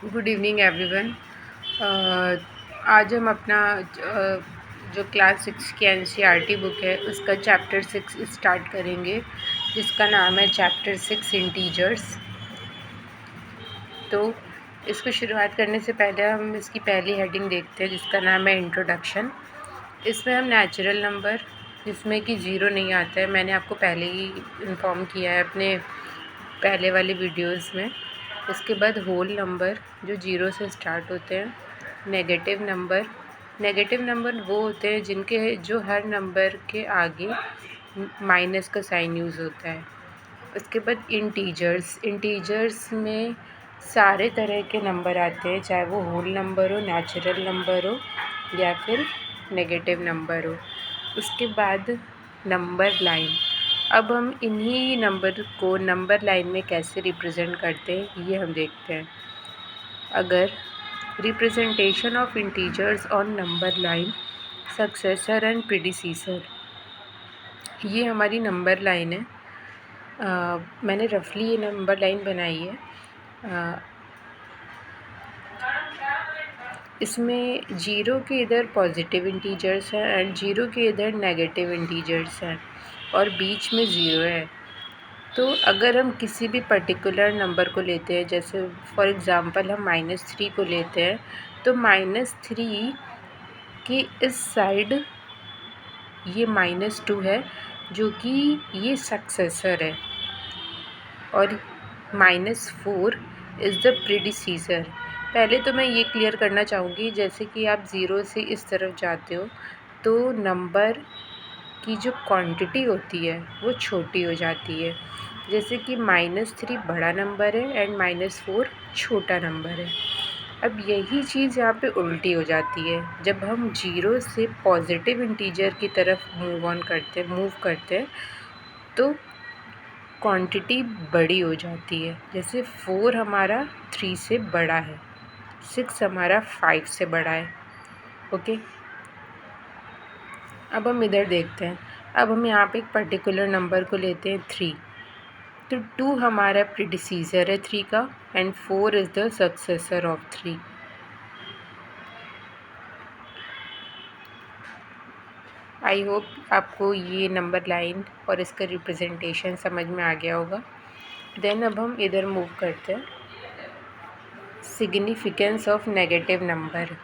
Good evening everyone. आज हम अपना जो क्लास 6 की एनसीईआरटी बुक है उसका चैप्टर 6 स्टार्ट करेंगे, जिसका नाम है चैप्टर 6 इंटीजर्स। तो इसको शुरुआत करने से पहले हम इसकी पहली हेडिंग देखते हैं, जिसका नाम है इंट्रोडक्शन। इसमें हम नेचुरल नंबर, जिसमें कि ज़ीरो नहीं आता है, मैंने आपको पहले ही इन्फॉर्म किया है अपने पहले वाली वीडियोस में। उसके बाद होल नंबर जो ज़ीरो से स्टार्ट होते हैं। नेगेटिव नंबर वो होते हैं जिनके जो हर नंबर के आगे माइनस का साइन यूज़ होता है। उसके बाद इंटीजर्स में सारे तरह के नंबर आते हैं, चाहे वो होल नंबर हो, नेचुरल नंबर हो या फिर नेगेटिव नंबर हो। उसके बाद नंबर लाइन। अब हम इन्हीं नंबर को नंबर लाइन में कैसे रिप्रेजेंट करते हैं ये हम देखते हैं। अगर representation of integers on number line, successor and predecessor, ये हमारी नंबर लाइन है। मैंने रफली ये नंबर लाइन बनाई है। इसमें ज़ीरो के इधर पॉजिटिव इंटीजर्स हैं एंड ज़ीरो के इधर नेगेटिव इंटीजर्स हैं और बीच में ज़ीरो है। तो अगर हम किसी भी पर्टिकुलर नंबर को लेते हैं, जैसे फॉर एग्ज़ाम्पल हम -3 को लेते हैं, तो -3 के इस साइड ये -2 है, जो कि ये सक्सेसर है, और -4 इज़ द प्रीडिसीसर। पहले तो मैं ये क्लियर करना चाहूँगी, जैसे कि आप ज़ीरो से इस तरफ जाते हो तो नंबर की जो क्वांटिटी होती है वो छोटी हो जाती है। जैसे कि -3 बड़ा नंबर है एंड -4 छोटा नंबर है। अब यही चीज़ यहाँ पे उल्टी हो जाती है जब हम ज़ीरो से पॉजिटिव इंटीजर की तरफ मूव करते हैं, तो क्वांटिटी बड़ी हो जाती है। जैसे 4 हमारा 3 से बड़ा है, 6 हमारा 5 से बड़ा है। ओके, अब हम इधर देखते हैं। अब हम यहाँ पे एक पर्टिकुलर नंबर को लेते हैं 3, तो 2 हमारा प्रीडिसीसर है 3 का and 4 is the successor of 3। I hope आपको ये नंबर लाइन और इसका रिप्रेजेंटेशन समझ में आ गया होगा। देन अब हम इधर मूव करते हैं, significance of negative number.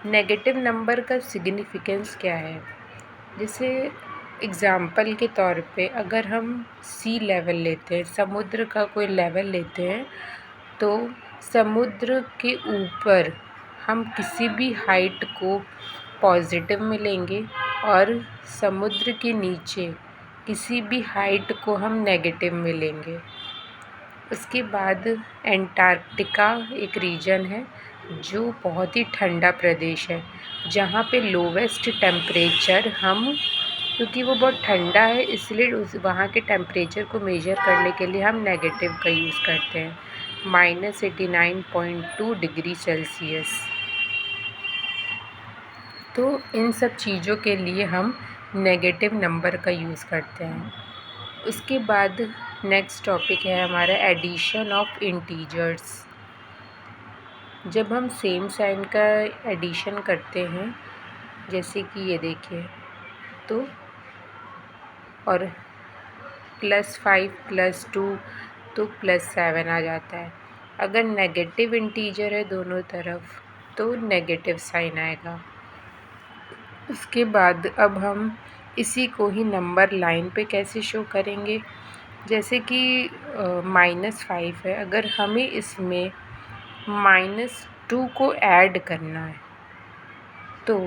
Negative number का सिग्निफिकेंस क्या है? जैसे एग्ज़ाम्पल के तौर पे अगर हम सी लेवल लेते हैं, समुद्र का कोई लेवल लेते हैं, तो समुद्र के ऊपर हम किसी भी हाइट को पॉजिटिव में लेंगे और समुद्र के नीचे किसी भी हाइट को हम नेगेटिव में लेंगे। उसके बाद एंटार्क्टिका एक रीजन है जो बहुत ही ठंडा प्रदेश है, जहाँ पे लोवेस्ट टेम्परेचर हम, क्योंकि वो बहुत ठंडा है इसलिए वहाँ के टेम्परेचर को मेजर करने के लिए हम नेगेटिव का यूज़ करते हैं, -89.2 डिग्री सेल्सियस। तो इन सब चीज़ों के लिए हम नेगेटिव नंबर का यूज़ करते हैं। उसके बाद नेक्स्ट टॉपिक है हमारा एडिशन ऑफ इंटीजर्स। जब हम सेम साइन का एडिशन करते हैं, जैसे कि ये देखिए, तो और +5 +2 तो +7 आ जाता है। अगर नेगेटिव इंटीजर है दोनों तरफ तो नेगेटिव साइन आएगा। उसके बाद अब हम इसी को ही नंबर लाइन पे कैसे शो करेंगे? जैसे कि -5 है, अगर हमें इसमें -2 को ऐड करना है तो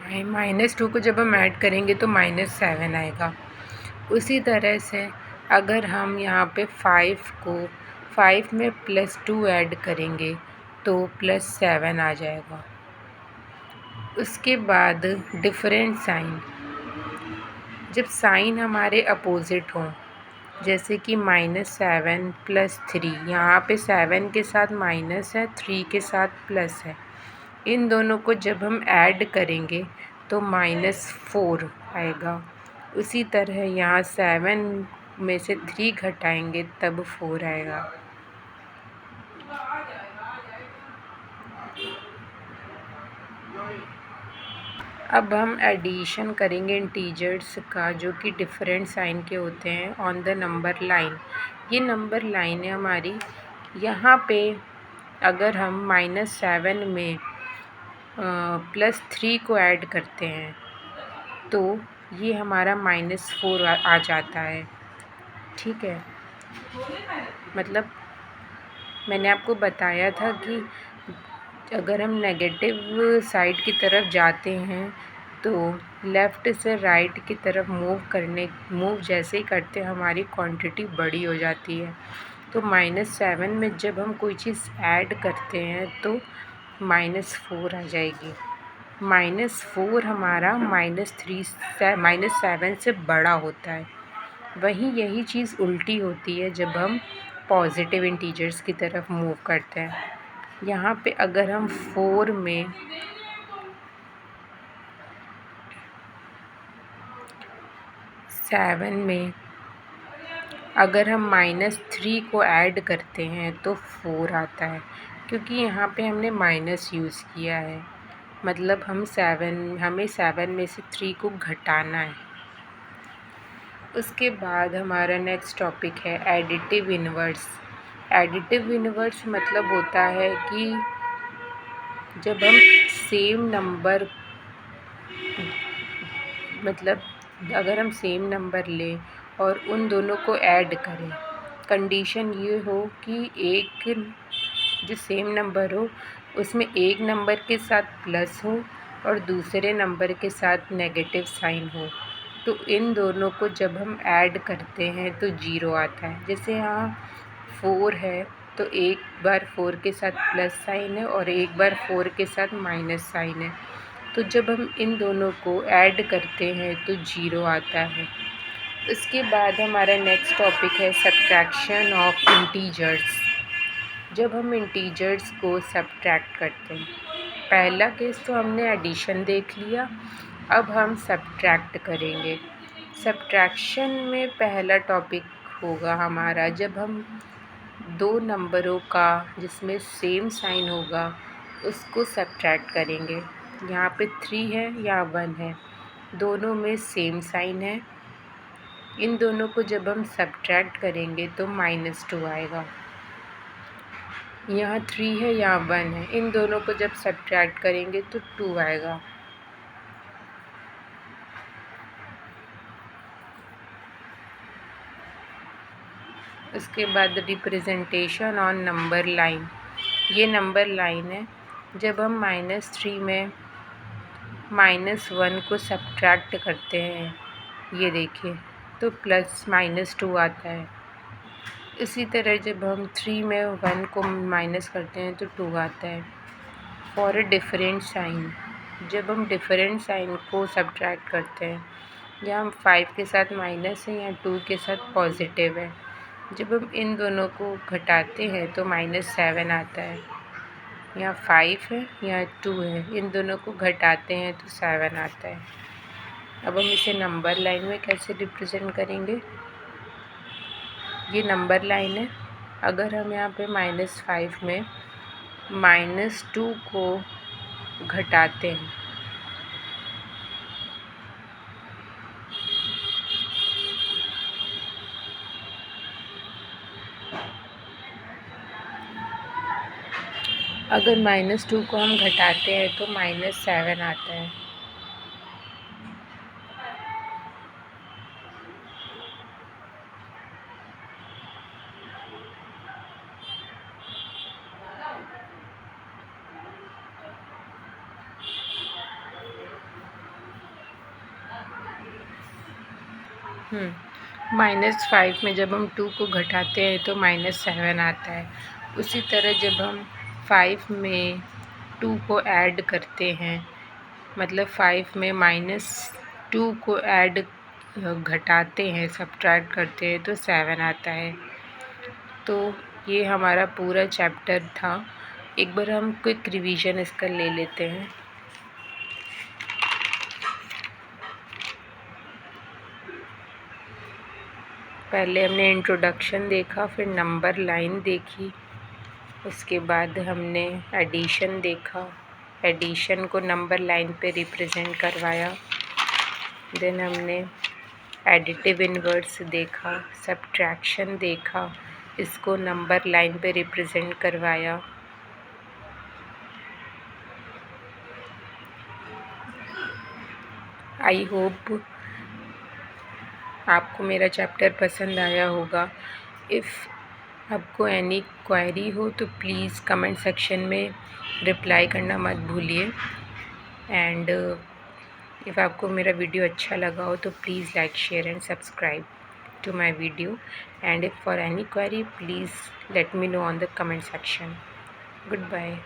-2 को जब हम ऐड करेंगे तो -7 आएगा। उसी तरह से अगर हम यहाँ पे 5 में +2 ऐड करेंगे तो +7 आ जाएगा। उसके बाद डिफरेंट साइन, जब साइन हमारे अपोजिट हों, जैसे कि -7 +3, यहाँ पे 7 के साथ माइनस है, 3 के साथ प्लस है, इन दोनों को जब हम ऐड करेंगे तो -4 आएगा। उसी तरह यहाँ 7 में से 3 घटाएंगे तब 4 आएगा। अब हम एडिशन करेंगे इंटीजर्स का जो कि डिफरेंट साइन के होते हैं ऑन द नंबर लाइन। ये नंबर लाइन है हमारी। यहाँ पे अगर हम -7 में +3 को ऐड करते हैं तो ये हमारा -4 आ जाता है। ठीक है, मतलब मैंने आपको बताया था कि अगर हम नेगेटिव साइड की तरफ जाते हैं तो लेफ़्ट से राइट की तरफ मूव जैसे ही करते हैं हमारी क्वांटिटी बड़ी हो जाती है। तो -7 में जब हम कोई चीज़ ऐड करते हैं तो -4 आ जाएगी। -4 हमारा -7 से बड़ा होता है। वहीं यही चीज़ उल्टी होती है जब हम पॉजिटिव इंटीजर्स की तरफ मूव करते हैं। यहाँ पे अगर हम 4 में 7 में अगर हम -3 को ऐड करते हैं तो 4 आता है, क्योंकि यहाँ पे हमने माइनस यूज़ किया है। मतलब हमें 7 में से 3 को घटाना है। उसके बाद हमारा नेक्स्ट टॉपिक है एडिटिव इन्वर्स। एडिटिव इन्वर्स मतलब होता है कि जब हम सेम नंबर अगर हम सेम नंबर लें और उन दोनों को ऐड करें, कंडीशन ये हो कि एक जो सेम नंबर हो उसमें एक नंबर के साथ प्लस हो और दूसरे नंबर के साथ नेगेटिव साइन हो, तो इन दोनों को जब हम ऐड करते हैं तो 0 आता है। जैसे यहाँ 4 है तो एक बार 4 के साथ प्लस साइन है और एक बार 4 के साथ माइनस साइन है, तो जब हम इन दोनों को ऐड करते हैं तो 0 आता है। इसके बाद हमारा नेक्स्ट टॉपिक है सब्ट्रैक्शन ऑफ इंटीजर्स। जब हम इंटीजर्स को सब्ट्रैक्ट करते हैं, पहला केस तो हमने एडिशन देख लिया, अब हम सब्ट्रैक्ट करेंगे। सब्ट्रैक्शन में पहला टॉपिक होगा हमारा जब हम दो नंबरों का जिसमें सेम साइन होगा उसको सब्ट्रैक्ट करेंगे। यहाँ पे 3 है, यहाँ 1 है, दोनों में सेम साइन है। इन दोनों को जब हम सब्ट्रैक्ट करेंगे तो -2 आएगा। यहाँ 3 है, यहाँ 1 है, इन दोनों को जब सब्ट्रैक्ट करेंगे तो 2 आएगा। उसके बाद रिप्रेजेंटेशन ऑन नंबर लाइन। ये नंबर लाइन है। जब हम -3 में -1 को सब्ट्रैक्ट करते हैं, ये देखिए, तो +-2 आता है। इसी तरह जब हम 3 में 1 को माइनस करते हैं तो 2 आता है। फॉर ए डिफरेंट साइन, जब हम डिफरेंट साइन को सब्ट्रैक्ट करते हैं, यहाँ 5 के साथ माइनस है, यहाँ 2 के साथ पॉजिटिव है, जब हम इन दोनों को घटाते हैं तो -7 आता है। यहाँ 5 है, यहाँ 2 है, इन दोनों को घटाते हैं तो 7 आता है। अब हम इसे नंबर लाइन में कैसे रिप्रेजेंट करेंगे? ये नंबर लाइन है। अगर हम यहाँ पे -5 में -2 को घटाते हैं अगर -2 को हम घटाते हैं तो -7 आता है। -5 में जब हम 2 को घटाते हैं तो -7 आता है। उसी तरह जब हम 5 में 2 को ऐड करते हैं, मतलब 5 में -2 को घटाते हैं, सब्ट्रैक्ट करते हैं तो 7 आता है। तो ये हमारा पूरा चैप्टर था। एक बार हम क्विक रिवीजन इसका ले लेते हैं। पहले हमने इंट्रोडक्शन देखा, फिर नंबर लाइन देखी, उसके बाद हमने एडिशन देखा, एडिशन को नंबर लाइन पे रिप्रेजेंट करवाया। देन हमने एडिटिव इनवर्स देखा, सब्ट्रैक्शन देखा, इसको नंबर लाइन पे रिप्रेजेंट करवाया। आई होप आपको मेरा चैप्टर पसंद आया होगा। इफ़ आपको एनी क्वेरी हो तो प्लीज़ कमेंट सेक्शन में रिप्लाई करना मत भूलिए। एंड इफ़ आपको मेरा वीडियो अच्छा लगा हो तो please like, share and subscribe to my video, and if for any query please let me know on the comment section. Goodbye.